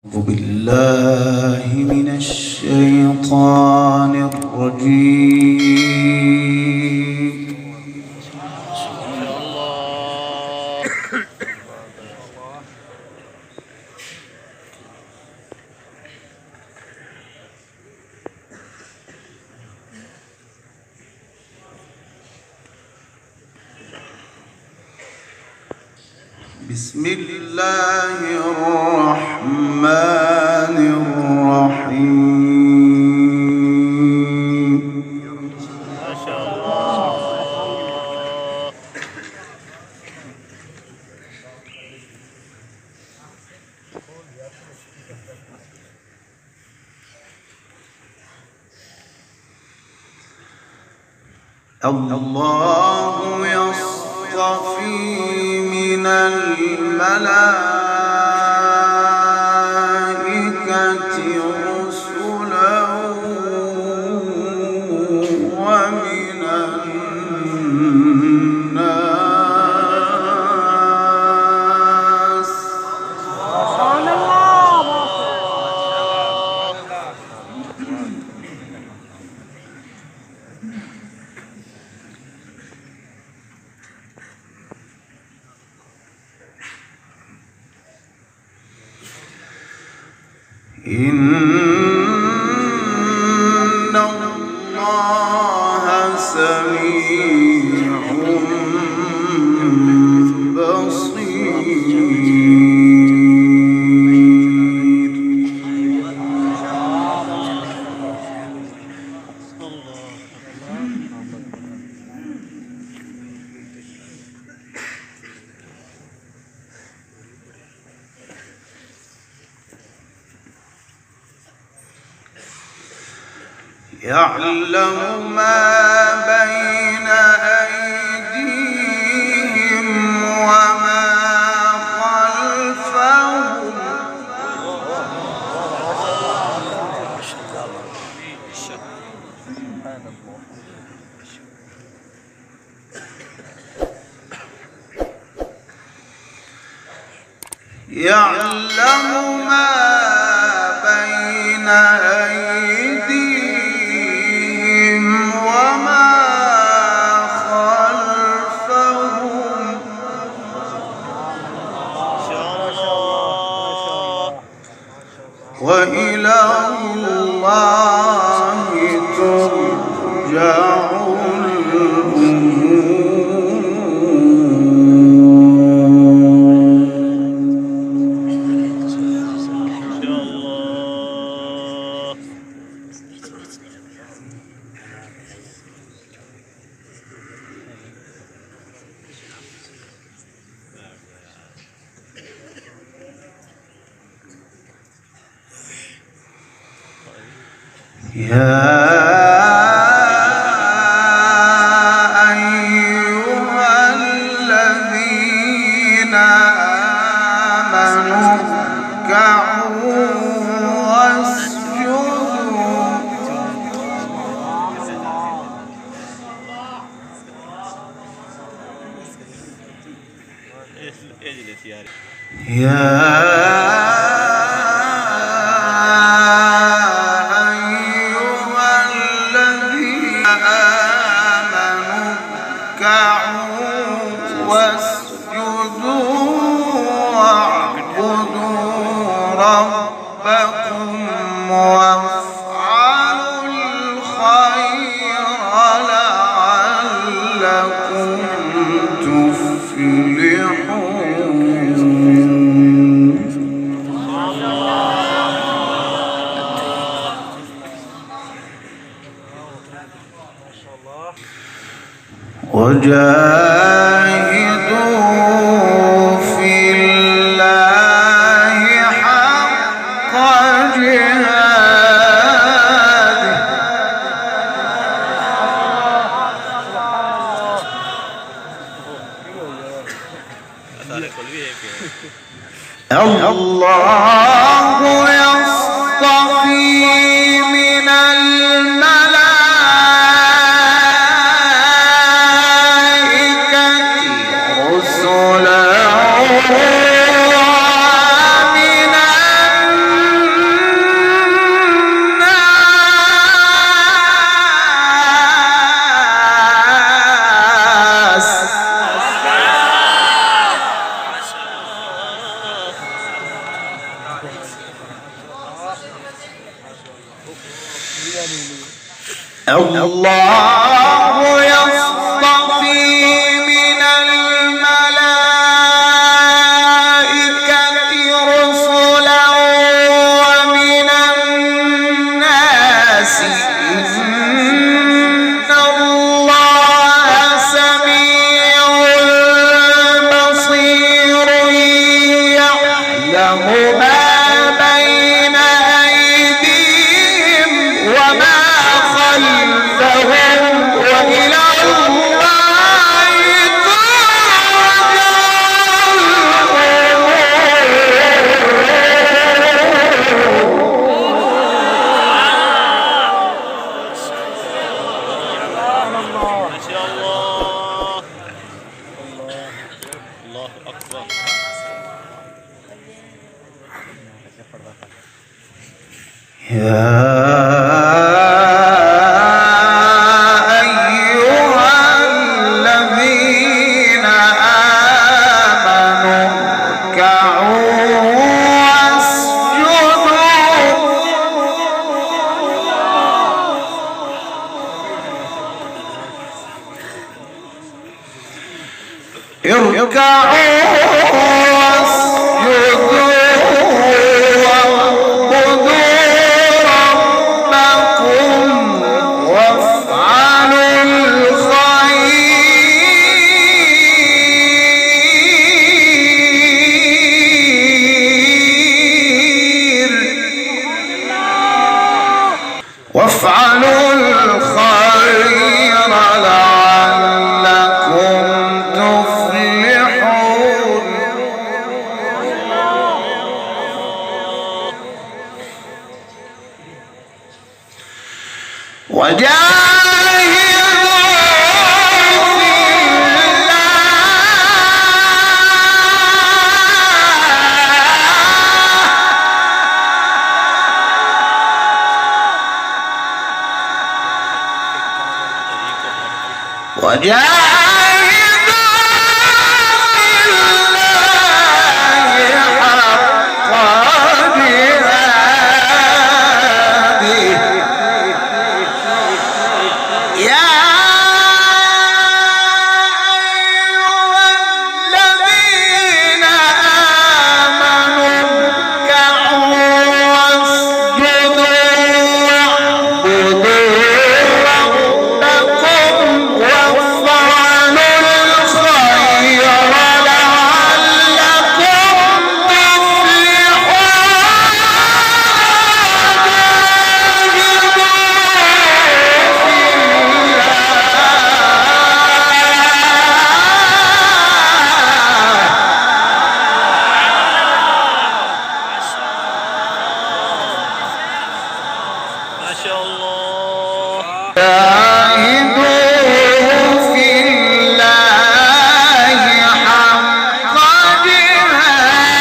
أعوذ بالله من الشيطان الرجيم. بسم الله الرحمن الرحيم. ما شاء الله. الله يصطفي من الملائكة رسلا ومن الناس. سبحان الله. إن الله سميع يعلم ما بين أيديهم وما خلفهم يعلم ما بين أيديهم وما خلفهم وإلى الله ترجع يا أيها الذين آمنوا اركعوا واسجدوا ربكم وافعلوا الخير لعلكم تفلحون. وجاهدوا في الله حق جهاده الله يصطفي من الملائكة الله يصطفي من الملائكة رسلا ومن الناس إن الله سميع بصير يعلم ما بين أيديهم وما خلفهم وإلى الله ما شاء الله. الله أكبر. يا أيها الذين آمنوا اركعوا واسجدوا واعبدوا ربكم وافعلوا الخير لعلكم تفلحون. وجاهدوا في الله حق جهاده يا أيها الذين آمنوا اركعوا واسجدوا واعبدوا ربكم وافعلوا الخير لعلكم ما شاء الله. جاهدوا في الله حق جهاده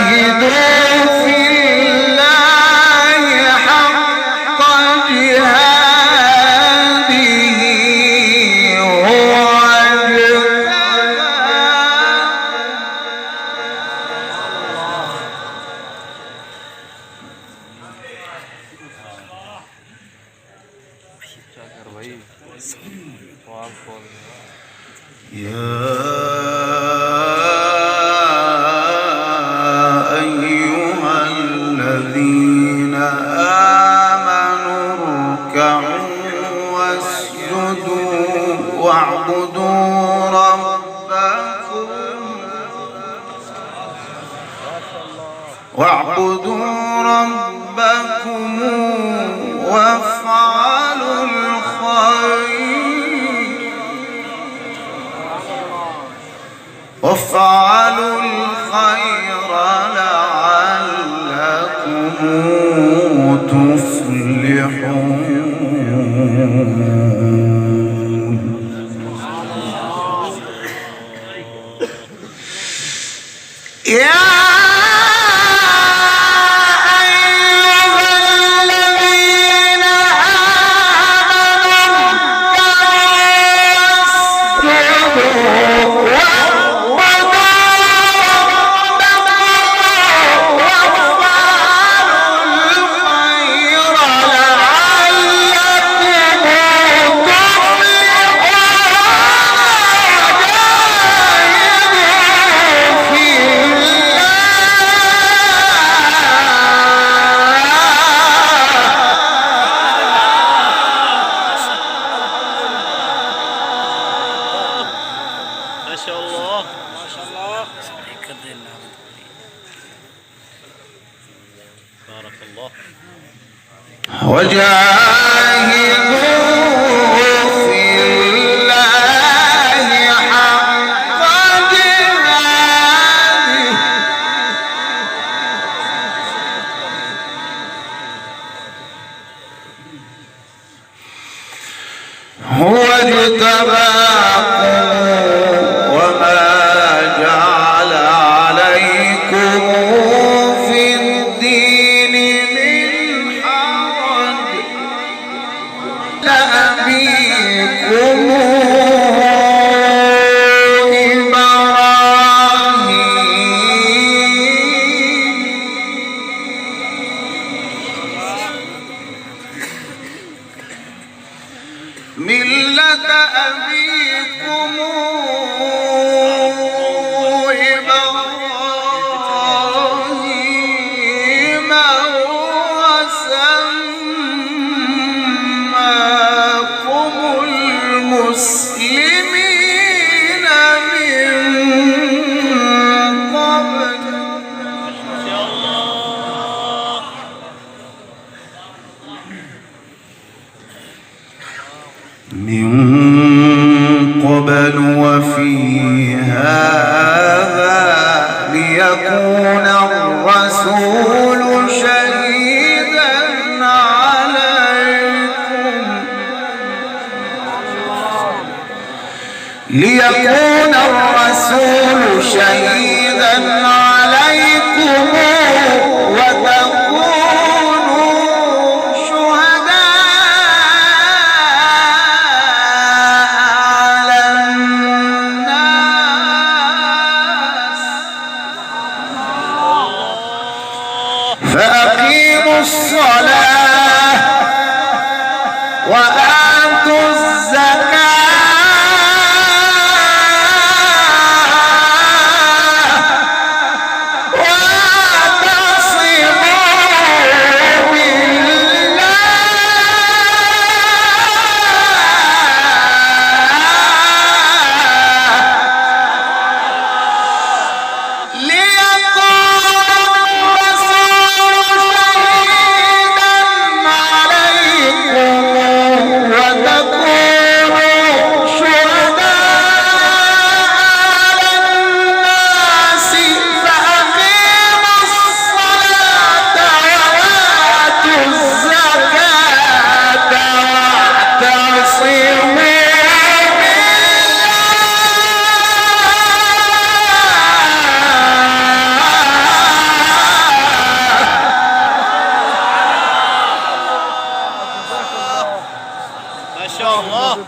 وجاهدوا في الله حق جهاده هو يا أيها الذين آمنوا اركعوا واسجدوا واعبدوا ربكم وافعلوا الخير لعلكم تفلحون. يا أيها الذين آمنوا في الله حق جهاده هو اجتباكم وما جعل عليكم في الدين من حرج لأبيكم ملة أبيكم إبراهيم وسماكم المسلمين من قبل وفي هذا ليكون الرسول شهيدا عليكم وتكونوا شهداء على الناس فأقيموا الصلاة وآتوا الزكاة ما شاء الله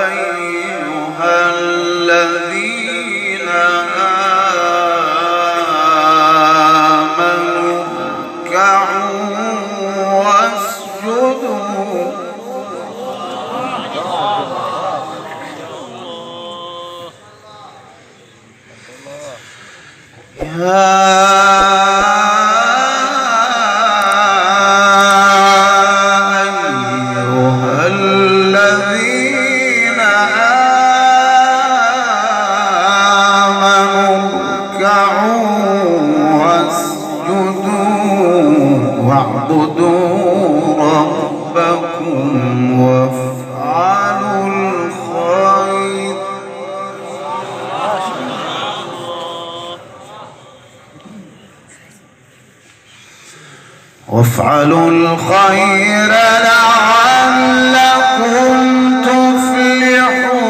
أيها الذين آمنوا اركعوا واسجدوا أيها الذين آمنوا اركعوا واسجدوا واعبدوا ربكم وافعلوا الخير لعلكم تفلحون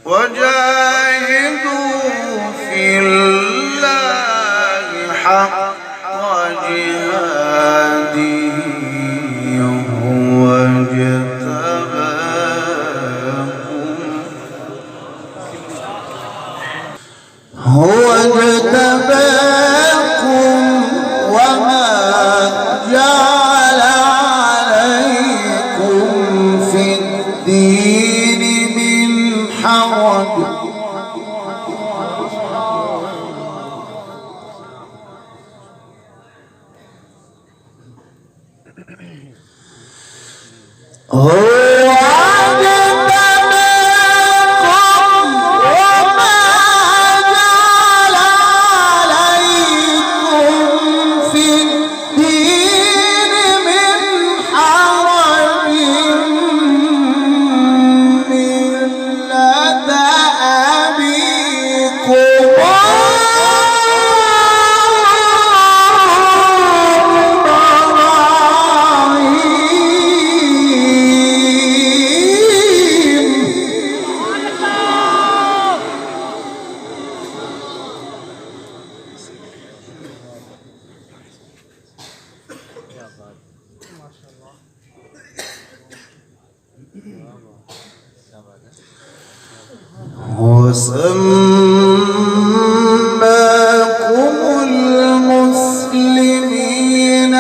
وجاهدوا في الله حق جهاده هو اجتباكم وما جعل عليكم في الدين من حرج وسماكم المسلمين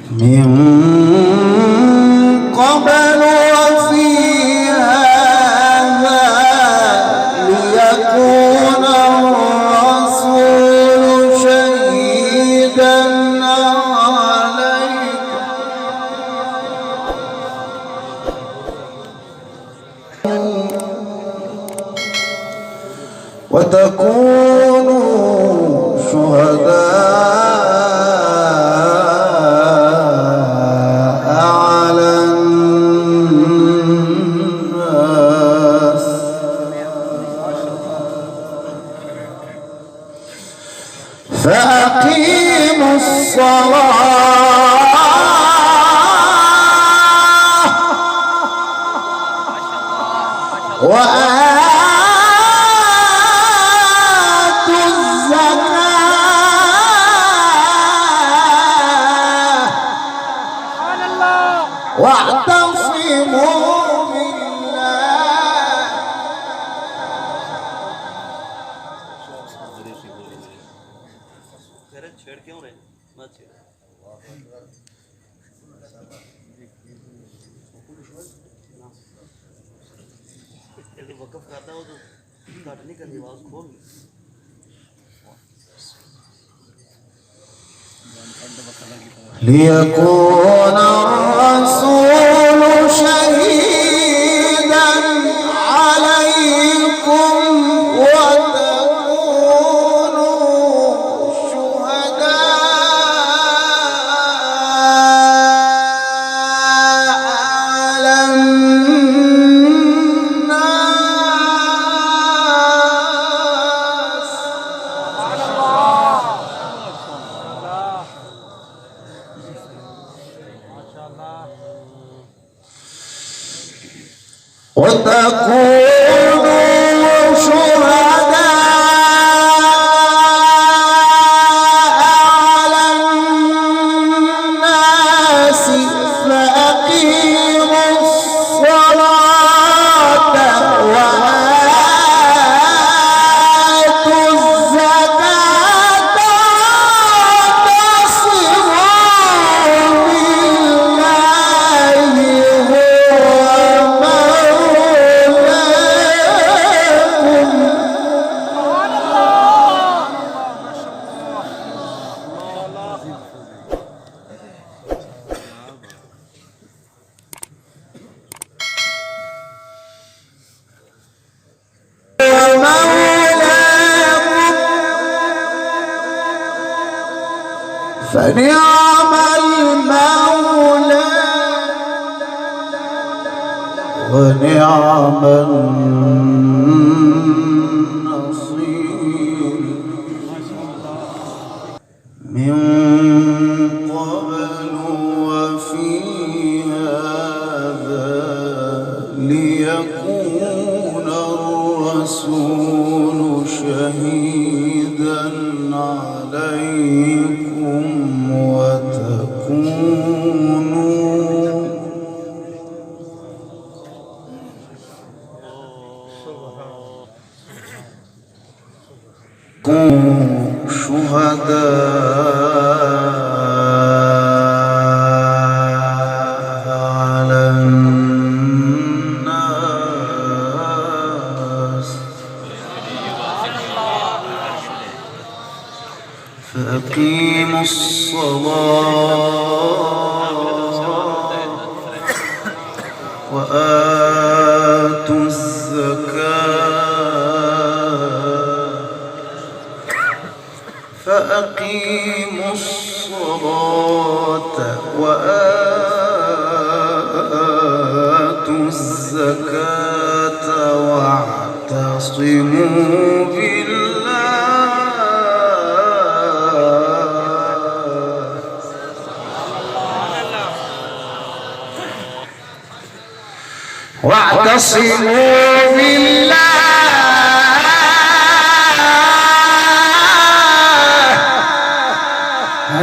من قبل وفي هذا ليكون الرسول شهيدا عليكم وتكونوا شهداء على الناس فأقيموا الصلاة وآتوا الزكاة واعتصموا بالله छेड़ क्यों रहे मत छेड़ वक़्फ़ करता हो तो कट नहीं करनी आवाज़ खोल ليكون الرسول شهيدا عليكم وتكونوا شهداء على الناس وتكونوا شهداء على الناس فأقيموا الصلاة وآتوا الزكاة واعتصموا بالله فنعم المولى ونعم النصير الرسول شهيدا عليكم وتكونوا شهداء على الناس فأقيموا الصلاة وآتوا فأقيموا الصلاة وآتوا الزكاة واعتصموا بالله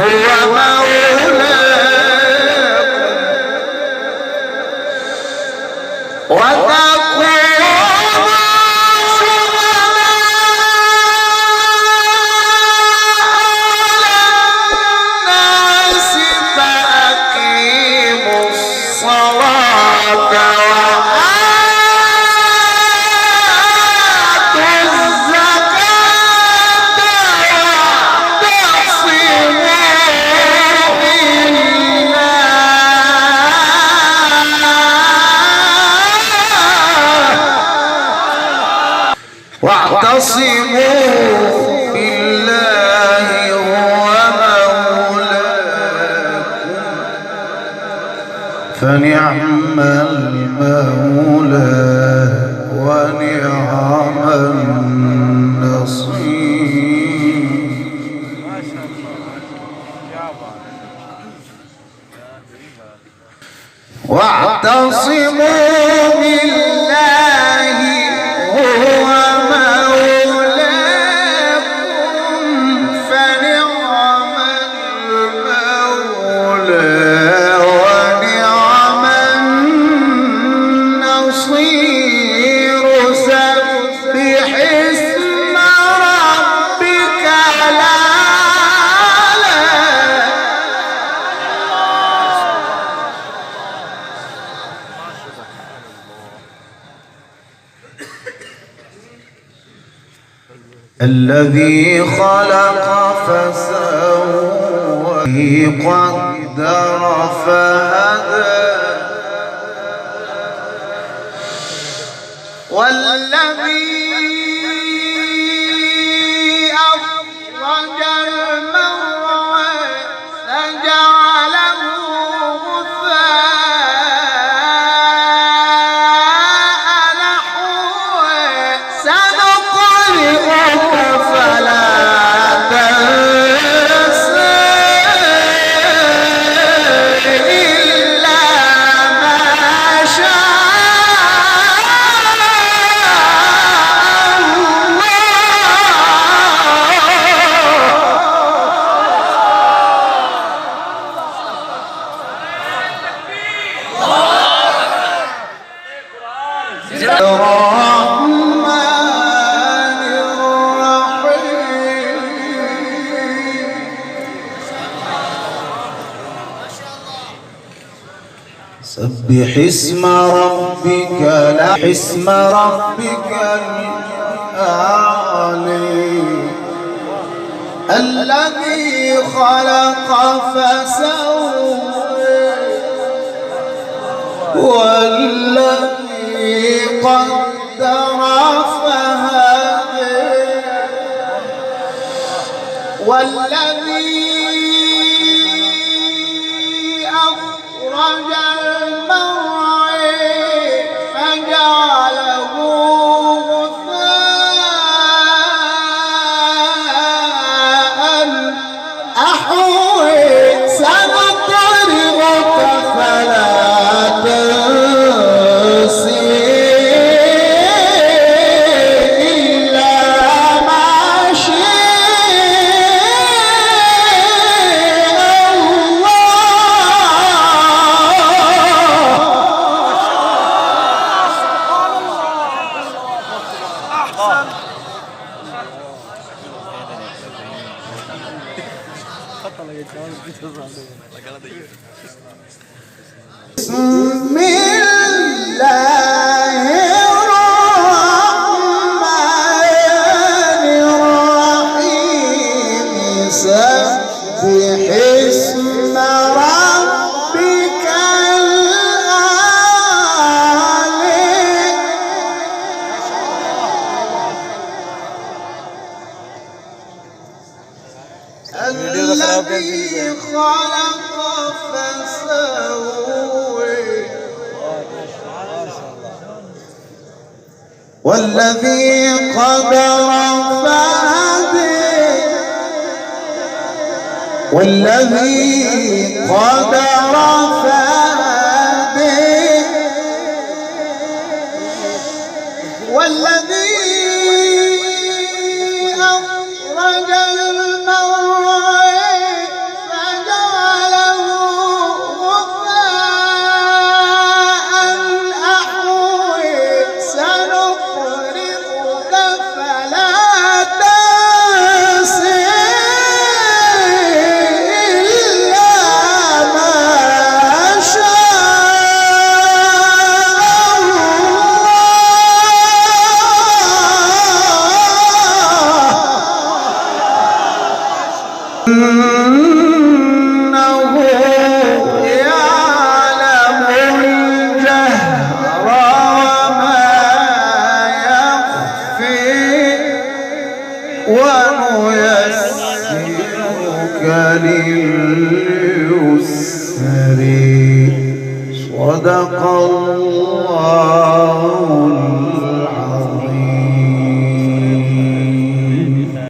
هو مولاكم وتكونوا شهداء على الناس فأقيموا الصلاة واعتصموا بالله هو مولاكم فنعم المولى ونعم النصير. واعتصموا بالله هو الذي خلق فسوى قدر فهدى والذي أخرج المرعى فجعله غثاء نحوه سنقرئك فلا تنسى إلا ما شاء الرحمن الرحيم سبح اسم ربك اسم ربك الأعلى الذي خلق فسوى والذي قدر فهدى والذي أخرج المرعى فجعله غثاء أحوى سنقرئك فلا تنسى بسم الله الرحمن الرحيم سبح اسم ربك الأعلى الذي خلق فسوى والذي قدر فهدى والذي قدر فهدى والذي أخرج المرعى فجعله غثاء أحوى سنقرئك فلا تنسى إلا ما شاء إنه يعلم الجهر وما يخفي ونيسرك لليسر صدق الله